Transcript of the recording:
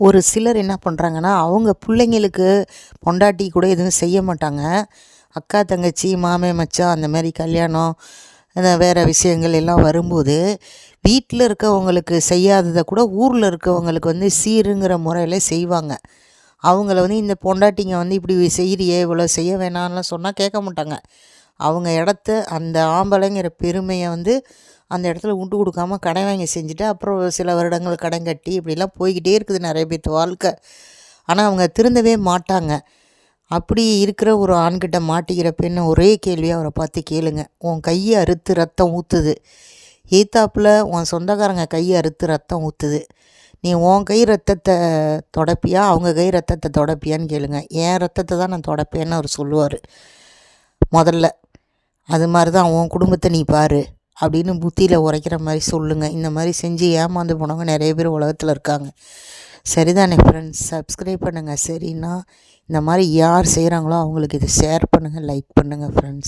ஒரு சிலர் என்ன பண்ணுறாங்கன்னா, அவங்க பிள்ளைங்களுக்கு பொண்டாட்டி கூட எதுவும் செய்ய மாட்டாங்க. அக்கா, தங்கச்சி, மாமன், மச்சான் அந்த மாதிரி கல்யாணம், வேறு விஷயங்கள் எல்லாம் வரும்போது, வீட்டில் இருக்கவங்களுக்கு செய்யாததை கூட ஊரில் இருக்கவங்களுக்கு வந்து சீருங்கிற முறையில் செய்வாங்க. அவங்கள வந்து இந்த பொண்டாட்டிங்க வந்து இப்படி செய்கிறியே, இவ்வளோ செய்ய வேணாம்லாம் சொன்னால் கேட்க மாட்டாங்க. அவங்க இடத்த அந்த ஆம்பளைங்கிற பெருமையை வந்து அந்த இடத்துல விட்டு கொடுக்காம கடன் வாங்கி செஞ்சுட்டு அப்புறம் சில வருடங்கள் கடன் கட்டி இப்படிலாம் போய்கிட்டே இருக்குது நிறைய பேர்த்து வாழ்க்கை. ஆனால் அவங்க திருந்தவே மாட்டாங்க. அப்படி இருக்கிற ஒரு ஆண்கிட்ட மாட்டிக்கிற பெண்ணை ஒரே கேள்வியாக அவரை பார்த்து கேளுங்க. உன் கையை அறுத்து ரத்தம் ஊற்றுது, ஏத்தாப்பில் உன் சொந்தக்காரங்க கையை அறுத்து ரத்தம் ஊற்றுது, நீ உன் கை ரத்தத்தை தொடப்பியா அவங்க கை ரத்தத்தை தொடப்பியான்னு கேளுங்க. என் ரத்தத்தை தான் நான் தொடப்பேன்னு அவர் சொல்லுவார் முதல்ல. அது மாதிரி தான் உன் குடும்பத்தை நீ பாரு அப்படின்னு புத்தியில் உரைக்கிற மாதிரி சொல்லுங்கள். இந்த மாதிரி செஞ்சு ஏமாந்து போனவங்க நிறைய பேர் உலகத்தில் இருக்காங்க. சரிதானே ஃப்ரெண்ட்ஸ்? சப்ஸ்கிரைப் பண்ணுங்கள். சரின்னா இந்த மாதிரி யார் செய்கிறாங்களோ அவங்களுக்கு இதை ஷேர் பண்ணுங்கள், லைக் பண்ணுங்கள் ஃப்ரெண்ட்ஸ்.